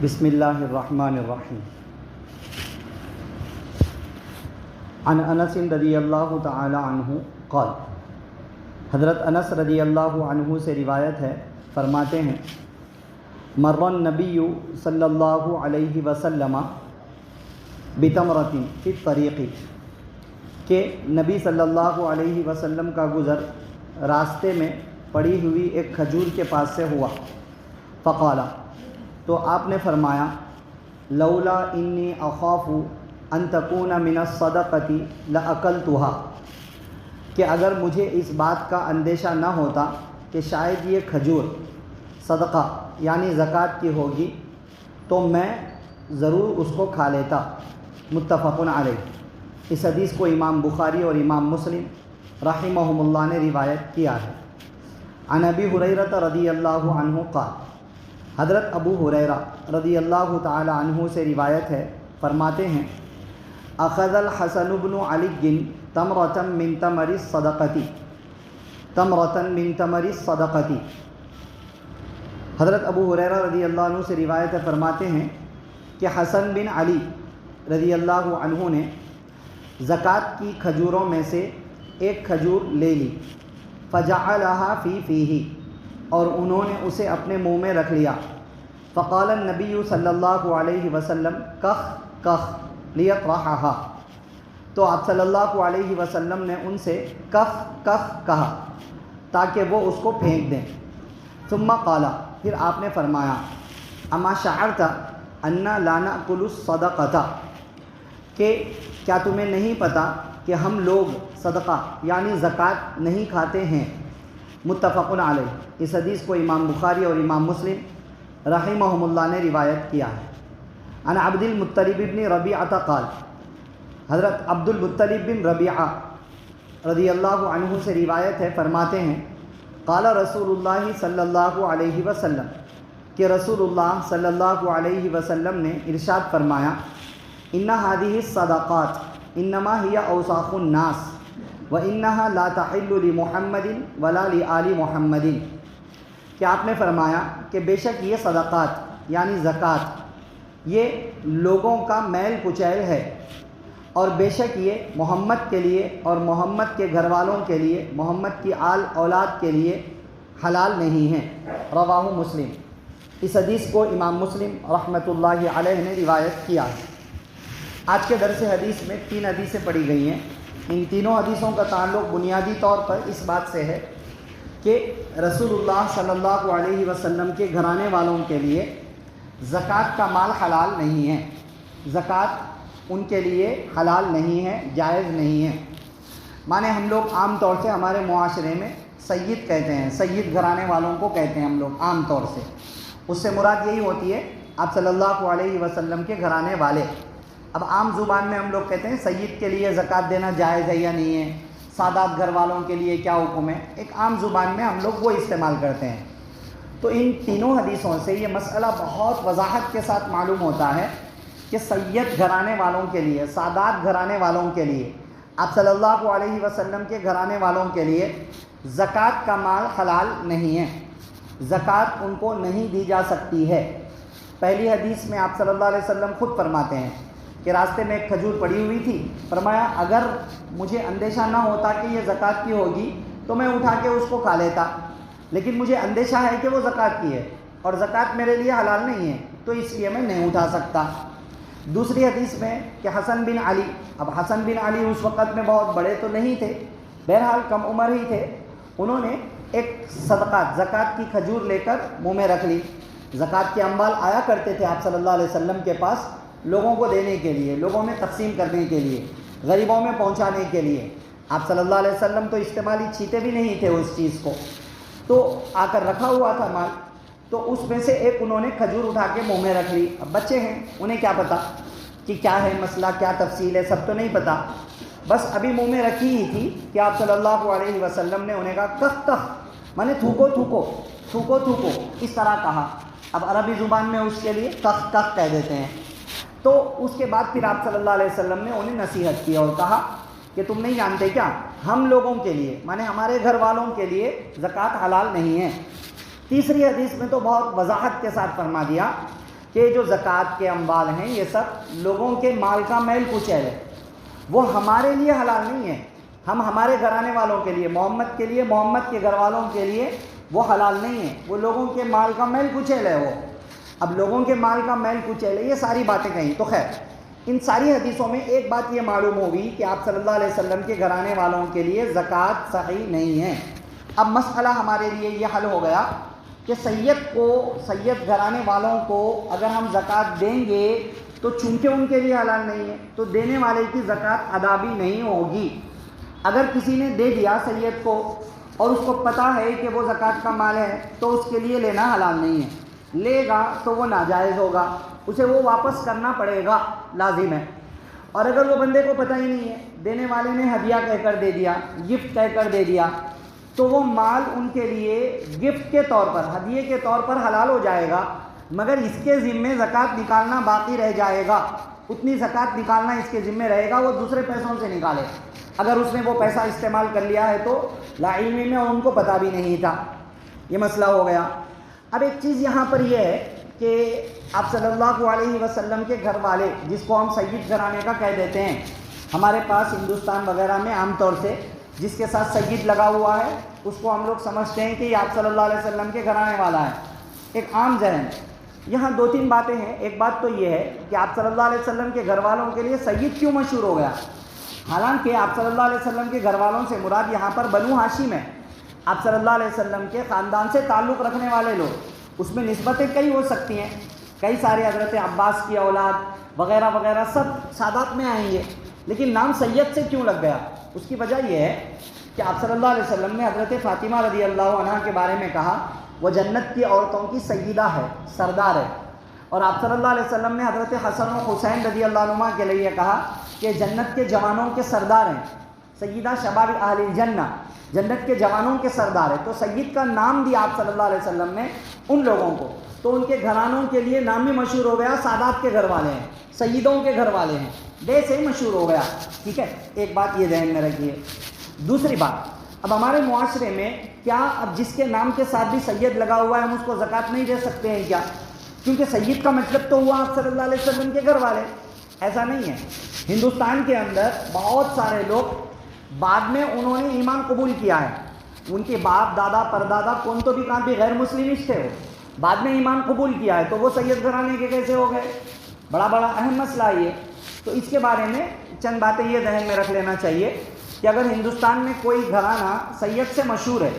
بسم اللہ الرحمن الرحیم۔ عن انس رضی اللہ تعالی عنہ قال، حضرت انس رضی اللہ عنہ سے روایت ہے، فرماتے ہیں مر النبی صلی اللہ علیہ وسلم بتمرۃ فی الطریق، کہ نبی صلی اللہ علیہ وسلم کا گزر راستے میں پڑی ہوئی ایک کھجور کے پاس سے ہوا۔ فقال، تو آپ نے فرمایا لولا انی اخاف ان تکون من الصدقۃ لاکلتها، کہ اگر مجھے اس بات کا اندیشہ نہ ہوتا کہ شاید یہ کھجور صدقہ یعنی زکوٰۃ کی ہوگی تو میں ضرور اس کو کھا لیتا۔ متفق علیہ۔ اس حدیث کو امام بخاری اور امام مسلم رحمہم اللہ نے روایت کیا ہے۔ عن ابی ہریرہ رضی اللہ عنہ قال، حضرت ابو ہریرہ رضی اللہ تعالی عنہ سے روایت ہے، فرماتے ہیں اخذ الحسن بن علی تمرۃ من تمر الصدقۃ، حضرت ابو ہریرہ رضی اللہ عنہ سے روایت ہے، فرماتے ہیں کہ حسن بن علی رضی اللہ عنہ نے زکوٰۃ کی کھجوروں میں سے ایک کھجور لے لی، فجعلها فی فیہ، اور انہوں نے اسے اپنے منہ میں رکھ لیا۔ فقال النبی صلی اللہ علیہ وسلم کخ کخ لیطرحها، تو آپ صلی اللہ علیہ وسلم نے ان سے کخ کخ کہا تاکہ وہ اس کو پھینک دیں۔ ثم قال، پھر آپ نے فرمایا اما شعرت انا لا نأکل الصدقۃ، کہ کیا تمہیں نہیں پتہ کہ ہم لوگ صدقہ یعنی زکوٰۃ نہیں کھاتے ہیں۔ متفق علیہ۔ اس حدیث کو امام بخاری اور امام مسلم رحمہم اللہ نے روایت کیا ہے۔ عن عبد المطلب بن ربیعہ قال، حضرت عبد المطلب بن ربیعہ رضی اللہ عنہ سے روایت ہے، فرماتے ہیں قال رسول اللہ صلی اللہ علیہ وسلم، کہ رسول اللہ صلی اللہ علیہ وسلم نے ارشاد فرمایا ان هذه الصدقات انما هي اوساخ الناس وانها لا تحل لمحمد ولا لآل محمد، کہ آپ نے فرمایا کہ بے شک یہ صدقات یعنی زکوٰۃ یہ لوگوں کا میل کچیل ہے، اور بے شک یہ محمد کے لیے اور محمد کے گھر والوں کے لیے، محمد کی آل اولاد کے لیے حلال نہیں ہیں۔ رواہ مسلم۔ اس حدیث کو امام مسلم رحمۃ اللہ علیہ نے روایت کیا ہے۔ آج کے درس حدیث میں 3 حدیثیں پڑھی گئی ہیں۔ ان تینوں حدیثوں کا تعلق بنیادی طور پر اس بات سے ہے کہ رسول اللہ صلی اللہ علیہ وسلم کے گھرانے والوں کے لیے زکوٰۃ کا مال حلال نہیں ہے، زکوٰۃ ان کے لیے حلال نہیں ہے، جائز نہیں ہے۔ مانے ہم لوگ عام طور سے ہمارے معاشرے میں سید کہتے ہیں، سید گھرانے والوں کو کہتے ہیں ہم لوگ عام طور سے، اس سے مراد یہی ہوتی ہے آپ صلی اللہ علیہ وسلم کے گھرانے والے۔ اب عام زبان میں ہم لوگ کہتے ہیں سید کے لیے زکوٰۃ دینا جائز ہے یا نہیں ہے، سادات گھر والوں کے لیے کیا حکم ہے، ایک عام زبان میں ہم لوگ وہ استعمال کرتے ہیں۔ تو ان تینوں حدیثوں سے یہ مسئلہ بہت وضاحت کے ساتھ معلوم ہوتا ہے کہ سید گھرانے والوں کے لیے، سادات گھرانے والوں کے لیے، آپ صلی اللہ علیہ وسلم کے گھرانے والوں کے لیے زکوٰۃ کا مال حلال نہیں ہے، زکوٰۃ ان کو نہیں دی جا سکتی ہے۔ پہلی حدیث میں آپ صلی اللہ علیہ وسلم خود فرماتے ہیں کہ راستے میں ایک کھجور پڑی ہوئی تھی، فرمایا اگر مجھے اندیشہ نہ ہوتا کہ یہ زکوٰۃ کی ہوگی تو میں اٹھا کے اس کو کھا لیتا، لیکن مجھے اندیشہ ہے کہ وہ زکوٰۃ کی ہے اور زکوٰۃ میرے لیے حلال نہیں ہے، تو اس لیے میں نہیں اٹھا سکتا۔ دوسری حدیث میں کہ حسن بن علی، اب حسن بن علی اس وقت میں بہت بڑے تو نہیں تھے، بہرحال کم عمر ہی تھے، انہوں نے ایک صدقات زکوٰۃ کی کھجور لے کر منہ میں رکھ لی۔ زکوٰۃ کے اموال آیا کرتے تھے آپ صلی اللہ علیہ وسلم کے پاس لوگوں کو دینے کے لیے، لوگوں میں تقسیم کرنے کے لیے، غریبوں میں پہنچانے کے لیے۔ آپ صلی اللہ علیہ وسلم تو استعمالی چھیتے بھی نہیں تھے اس چیز کو، تو آ کر رکھا ہوا تھا مال، تو اس میں سے ایک انہوں نے کھجور اٹھا کے منہ میں رکھ لی۔ اب بچے ہیں، انہیں کیا پتہ کہ کیا ہے مسئلہ، کیا تفصیل ہے، سب تو نہیں پتہ، بس ابھی منہ میں رکھی ہی تھی کہ آپ صلی اللہ علیہ وسلم نے انہیں کہا کخ کخ، مانے تھوکو تھوکو، تھوکو تھوکو، اس طرح کہا۔ اب عربی زبان میں اس کے لیے کخ کخ کہہ دیتے ہیں۔ تو اس کے بعد پھر آپ صلی اللہ علیہ وسلم نے انہیں نصیحت کی اور کہا کہ تم نہیں جانتے کیا، ہم لوگوں کے لیے مانے ہمارے گھر والوں کے لیے زکوٰۃ حلال نہیں ہے۔ تیسری حدیث میں تو بہت وضاحت کے ساتھ فرما دیا کہ جو زکوٰۃ کے اموال ہیں یہ سب لوگوں کے مال کا میل کچیل ہے، وہ ہمارے لیے حلال نہیں ہے، ہم ہمارے گھرانے والوں کے لیے، محمد کے لیے، محمد کے گھر والوں کے لیے وہ حلال نہیں ہے، وہ لوگوں کے مال کا میل کچیل ہے وہ۔ اب لوگوں کے مال کا میل کچیل ہے، یہ ساری باتیں کہیں تو خیر ان ساری حدیثوں میں ایک بات یہ معلوم ہوگی کہ آپ صلی اللہ علیہ وسلم کے گھرانے والوں کے لیے زکوٰۃ صحیح نہیں ہے۔ اب مسئلہ ہمارے لیے یہ حل ہو گیا کہ سید گھرانے والوں کو اگر ہم زکوٰۃ دیں گے تو چونکہ ان کے لیے حلال نہیں ہے تو دینے والے کی زکوٰۃ ادا بھی نہیں ہوگی۔ اگر کسی نے دے دیا سید کو اور اس کو پتہ ہے کہ وہ زکوٰۃ کا مال ہے تو اس کے لیے لینا حلال نہیں ہے، لے گا تو وہ ناجائز ہوگا، اسے وہ واپس کرنا پڑے گا، لازم ہے۔ اور اگر وہ بندے کو پتہ ہی نہیں ہے، دینے والے نے ہدیہ کہہ کر دے دیا، گفٹ کہہ کر دے دیا، تو وہ مال ان کے لیے گفٹ کے طور پر، ہدیے کے طور پر حلال ہو جائے گا، مگر اس کے ذمے زکوٰۃ نکالنا باقی رہ جائے گا، اتنی زکوٰۃ نکالنا اس کے ذمے رہے گا، وہ دوسرے پیسوں سے نکالے۔ اگر اس نے وہ پیسہ استعمال کر لیا ہے تو لا علمی میں ان کو پتہ بھی نہیں تھا، یہ مسئلہ ہو گیا۔ اب ایک چیز یہاں پر یہ ہے کہ آپ صلی اللہ علیہ وسلم کے گھر والے، جس کو ہم سید گھرانے کا کہہ دیتے ہیں، ہمارے پاس ہندوستان وغیرہ میں عام طور سے جس کے ساتھ سید لگا ہوا ہے اس کو ہم لوگ سمجھتے ہیں کہ یہ آپ صلی اللہ علیہ وسلم کے گھرانے والا ہے، ایک عام ذہن۔ یہاں دو تین باتیں ہیں۔ ایک بات تو یہ ہے کہ آپ صلی اللہ علیہ وسلم کے گھر والوں کے لیے سید کیوں مشہور ہو گیا؟ حالانکہ آپ صلی اللہ علیہ وسلم کے گھر والوں سے مراد یہاں پر بنو ہاشم ہے، آپ صلی اللہ علیہ وسلم کے خاندان سے تعلق رکھنے والے لوگ، اس میں نسبتیں کئی ہو سکتی ہیں، کئی سارے حضرت عباس کی اولاد وغیرہ وغیرہ سب سادات میں آئیں گے، لیکن نام سید سے کیوں لگ گیا؟ اس کی وجہ یہ ہے کہ آپ صلی اللہ علیہ وسلم نے حضرت فاطمہ رضی اللہ عنہا کے بارے میں کہا وہ جنت کی عورتوں کی سیدہ ہے، سردار ہے، اور آپ صلی اللہ علیہ وسلم نے حضرت حسن و حسین رضی اللہ عنہما کے لیے کہا کہ جنت کے جوانوں کے سردار ہیں، سیدہ شباب اہل الجنہ، جنت کے جوانوں کے سردار ہے۔ تو سید کا نام دیا آپ صلی اللہ علیہ وسلم نے ان لوگوں کو، تو ان کے گھرانوں کے لیے نام بھی مشہور ہو گیا، سادات کے گھر والے ہیں، سیدوں کے گھر والے ہیں، دے سے ہی مشہور ہو گیا۔ ٹھیک ہے، ایک بات یہ ذہن میں رکھیے۔ دوسری بات، اب ہمارے معاشرے میں کیا اب جس کے نام کے ساتھ بھی سید لگا ہوا ہے ہم اس کو زکوٰۃ نہیں دے سکتے ہیں کیا؟ کیونکہ سید کا مطلب تو ہوا آپ صلی اللہ علیہ وسلم کے گھر والے۔ ایسا نہیں ہے، ہندوستان کے اندر بہت سارے لوگ بعد میں انہوں نے ایمان قبول کیا ہے، ان کے باپ دادا پردادا کون تو بھی کہاں بھی غیر مسلمش تھے، وہ بعد میں ایمان قبول کیا ہے، تو وہ سید گھرانے کے کیسے ہو گئے؟ بڑا اہم مسئلہ یہ۔ تو اس کے بارے میں چند باتیں یہ ذہن میں رکھ لینا چاہیے کہ اگر ہندوستان میں کوئی گھرانہ سید سے مشہور ہے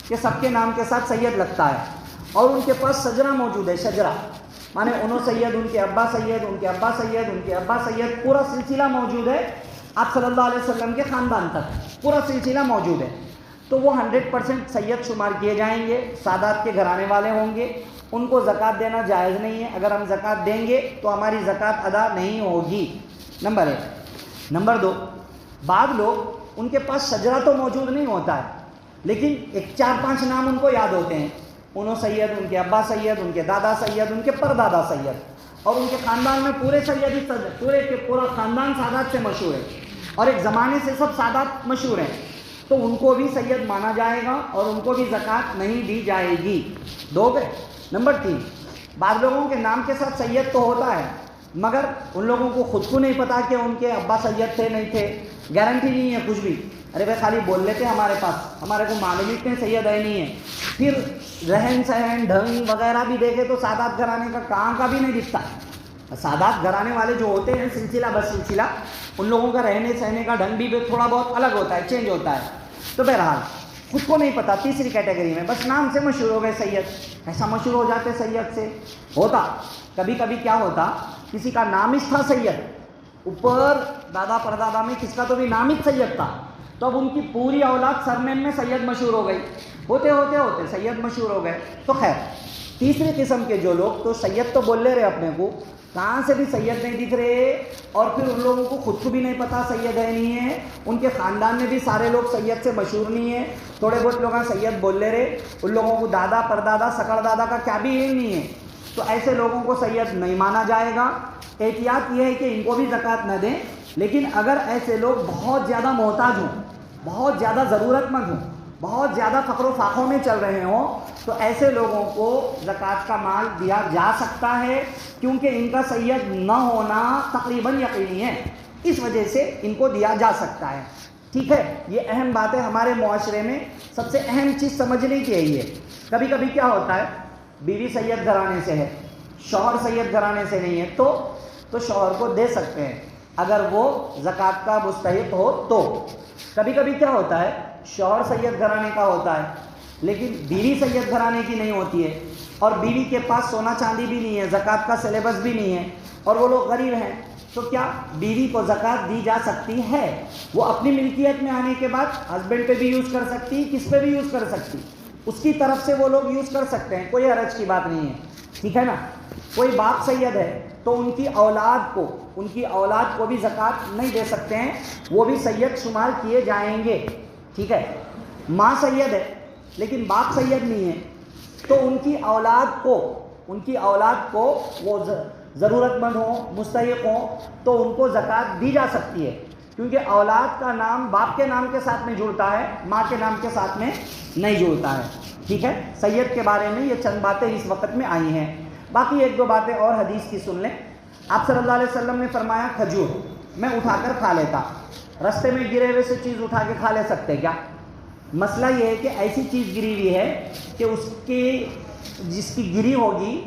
کہ سب کے نام کے ساتھ سید لگتا ہے اور ان کے پاس شجرہ موجود ہے، شجرہ مانے انہوں سید، ان کے ابا سید، ان کے ابا سید، ان کے ابا سید، پورا سلسلہ موجود ہے آپ صلی اللہ علیہ وسلم کے خاندان تک، پورا سلسلہ موجود ہے، تو وہ 100% سید شمار کیے جائیں گے، سادات کے گھرانے والے ہوں گے، ان کو زکوٰۃ دینا جائز نہیں ہے۔ اگر ہم زکوٰۃ دیں گے تو ہماری زکوٰۃ ادا نہیں ہوگی، نمبر 1۔ نمبر 2، بعض لوگ ان کے پاس شجرہ تو موجود نہیں ہوتا ہے لیکن ایک 4-5 نام ان کو یاد ہوتے ہیں، انہوں سید، ان کے ابا سید، ان کے دادا سید، ان کے پردادا سید، اور ان کے خاندان میں پورے سید ہی پورے کے پورا خاندان سادات سے مشہور ہے اور ایک زمانے سے سب سادات مشہور ہیں، تو ان کو بھی سید مانا جائے گا اور ان کو بھی زکوٰۃ نہیں دی جائے گی۔ 2 گئے۔ نمبر 3، بعض لوگوں کے نام کے ساتھ سید تو ہوتا ہے مگر ان لوگوں کو خود کو نہیں پتا کہ ان کے ابا سید تھے نہیں تھے، گارنٹی نہیں ہے کچھ بھی، ارے بھائی خالی بول لیتے ہمارے پاس، ہمارے کو معلوم ہی کہ سید ہے نہیں ہے۔ پھر رہن سہن ڈھنگ وغیرہ بھی دیکھے تو سادات گھرانے کا کہاں کا بھی نہیں دکھتا۔ سادات گھرانے والے جو ہوتے ہیں سلسلہ بس سلسلہ، ان لوگوں کا رہنے سہنے کا ڈھنگ بھی تھوڑا بہت الگ ہوتا ہے، چینج ہوتا ہے۔ تو بہرحال خود کو نہیں پتا، تیسری کیٹیگری میں بس نام سے مشہور ہو گئے سید، ایسا مشہور ہو جاتے سید سے۔ ہوتا کبھی کبھی کیا ہوتا، کسی کا نام ہی تھا سید، اوپر دادا پردادا میں کس کا تو بھی نام ہی سید تھا، تو اب ان کی پوری اولاد سرنیم میں سید مشہور ہو گئی، ہوتے ہوتے ہوتے سید مشہور ہو گئے۔ تو خیر، تیسری قسم کے جو لوگ تو سید تو بول لے رہے اپنے کو، کہاں سے بھی سید نہیں دکھ رہے، اور پھر ان لوگوں کو خود کو بھی نہیں پتا سید ہے نہیں ہے، ان کے خاندان میں بھی سارے لوگ سید سے مشہور نہیں ہیں، تھوڑے بہت لوگ سید بول لے رہے، ان لوگوں کو دادا پردادا سکڑ دادا کا کیا بھی علم نہیں ہے، تو ایسے لوگوں کو سید نہیں مانا جائے گا۔ احتیاط یہ ہے کہ ان کو بھی زکوٰۃ نہ دیں، لیکن اگر ایسے لوگ بہت زیادہ محتاج ہوں، بہت زیادہ ضرورت مند ہوں، بہت زیادہ فقر و فاقوں میں چل رہے ہوں، تو ایسے لوگوں کو زکوٰۃ کا مال دیا جا سکتا ہے، کیونکہ ان کا سید نہ ہونا تقریباً یقینی ہے، اس وجہ سے ان کو دیا جا سکتا ہے. ٹھیک ہے، یہ اہم بات ہے. ہمارے معاشرے میں سب سے اہم چیز سمجھنے کی ہے یہ. کبھی کبھی کیا ہوتا ہے، بیوی سید گھرانے سے ہے، شوہر سید گھرانے سے نہیں ہے، تو شوہر کو دے سکتے ہیں اگر وہ زکوٰۃ کا مستحق ہو تو. کبھی کبھی کیا ہوتا ہے، شوہر سید گھرانے کا ہوتا ہے لیکن بیوی سید گھرانے کی نہیں ہوتی ہے، اور بیوی کے پاس سونا چاندی بھی نہیں ہے، زکوٰۃ کا سلیبس بھی نہیں ہے، اور وہ لوگ غریب ہیں، تو کیا بیوی کو زکوٰۃ دی جا سکتی ہے؟ وہ اپنی ملکیت میں آنے کے بعد ہسبینڈ پہ بھی یوز کر سکتی، کس پہ بھی یوز کر سکتی، اس کی طرف سے وہ لوگ یوز کر سکتے ہیں، کوئی حرج کی بات نہیں ہے. ٹھیک ہے نا. کوئی باپ سید ہے تو ان کی اولاد کو بھی زکوٰۃ نہیں دے سکتے ہیں، وہ بھی سید شمار کیے جائیں گے. ٹھیک ہے. ماں سید ہے لیکن باپ سید نہیں ہے، تو ان کی اولاد کو وہ ضرورت مند ہوں، مستحق ہوں، تو ان کو زکوٰۃ دی جا سکتی ہے، کیونکہ اولاد کا نام باپ کے نام کے ساتھ میں جڑتا ہے، ماں کے نام کے ساتھ میں نہیں جڑتا ہے. ٹھیک ہے. سید کے بارے میں یہ چند باتیں اس وقت میں آئی ہیں. باقی ایک دو باتیں اور حدیث کی سن لیں. آپ صلی اللہ علیہ وسلم نے فرمایا کھجور میں اٹھا کر کھا لیتا. رستے میں گرے ہوئے سے چیز اٹھا کے کھا لے سکتے کیا؟ مسئلہ یہ ہے کہ ایسی چیز گری ہوئی ہے کہ جس کی گری ہوگی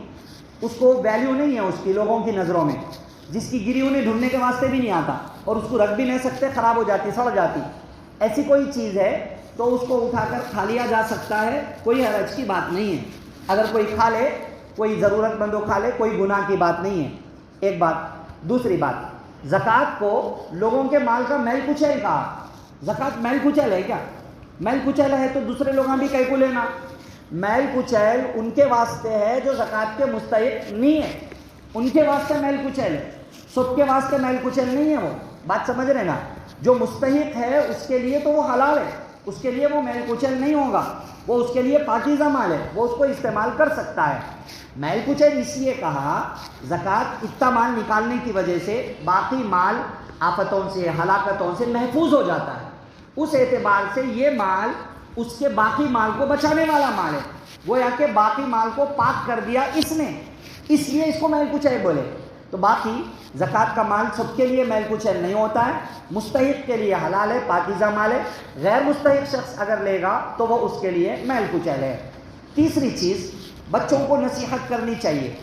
اس کو ویلیو نہیں ہے اس کی لوگوں کی نظروں میں، جس کی گری انہیں ڈھونڈنے کے واسطے بھی نہیں آتا، اور اس کو رکھ بھی نہیں سکتے، خراب ہو جاتی، سڑ جاتی. ایسی کوئی چیز ہے تو اس کو اٹھا کر کھا لیا جا سکتا ہے، کوئی حرج کی بات نہیں ہے. اگر کوئی کھا لے، کوئی ضرورت مندوں کھا لے، کوئی گناہ کی بات نہیں ہے. ایک بات. دوسری بات، زکوٰۃ کو لوگوں کے مال کا میل کچیل کہا. زکوٰۃ میل کچیل ہے کیا؟ میل کچیل ہے تو دوسرے لوگاں بھی کہیں کو لینا. میل کچیل ان کے واسطے ہے جو زکوٰۃ کے مستحق نہیں ہے، ان کے واسطے میل کچیل ہے، سب کے واسطے میل کچیل نہیں ہے. وہ بات سمجھ رہے نا؟ جو مستحق ہے اس کے لیے تو وہ حلال ہے، اس کے لیے وہ میل کچیل نہیں ہوگا، وہ اس کے لیے پاکیزہ مال ہے، وہ اس کو استعمال کر سکتا ہے. میل کچیل اس لیے کہا، زکوٰۃ اتنا مال نکالنے کی وجہ سے باقی مال آفتوں سے، ہلاکتوں سے محفوظ ہو جاتا ہے. اس اعتبار سے یہ مال اس کے باقی مال کو بچانے والا مال ہے. گویا کہ باقی مال کو پاک کر دیا اس نے، اس لیے اس کو میل کچیل بولے. تو باقی زکوٰۃ کا مال سب کے لیے میل کچیل نہیں ہوتا ہے، مستحق کے لیے حلال ہے، پاکیزہ مال ہے. غیر مستحق شخص اگر لے گا تو وہ اس کے لیے میل کچیل ہے. تیسری چیز، بچوں کو نصیحت کرنی چاہیے،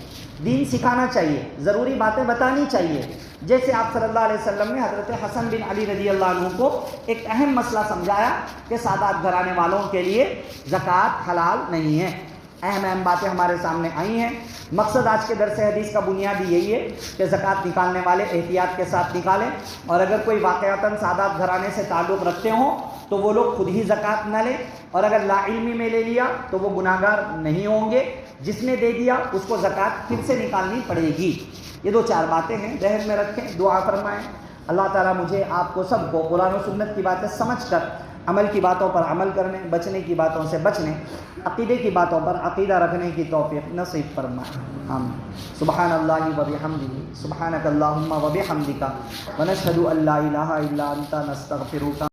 دین سکھانا چاہیے، ضروری باتیں بتانی چاہیے. جیسے آپ صلی اللہ علیہ وسلم نے حضرت حسن بن علی رضی اللہ عنہ کو ایک اہم مسئلہ سمجھایا کہ سادات گھرانے والوں کے لیے زکوٰۃ حلال نہیں ہے. اہم باتیں ہمارے سامنے آئی ہیں. مقصد آج کے درس حدیث کا بنیادی یہی ہے کہ زکوٰۃ نکالنے والے احتیاط کے ساتھ نکالیں، اور اگر کوئی واقعتاً سادات گھرانے سے تعلق رکھتے ہوں تو وہ لوگ خود ہی زکوٰۃ نہ لیں، اور اگر لا علمی میں لے لیا تو وہ گناہ گار نہیں ہوں گے. جس نے دے دیا اس کو زکوٰۃ پھر سے نکالنی پڑے گی. یہ دو چار باتیں ہیں، ذہن میں رکھیں، دعا فرمائیں. اللہ تعالیٰ مجھے آپ کو سب کو قرآن و سنت کی باتیں سمجھ کر عمل کی باتوں پر عمل کرنے، بچنے کی باتوں سے بچنے، عقیدے کی باتوں پر عقیدہ رکھنے کی توفیق نصیب فرمائے. آمین. سبحان اللہ و بحمدہ، سبحانک اللہم و بحمدک، ونشہد ان لا الہ الا انت، نستغفرک.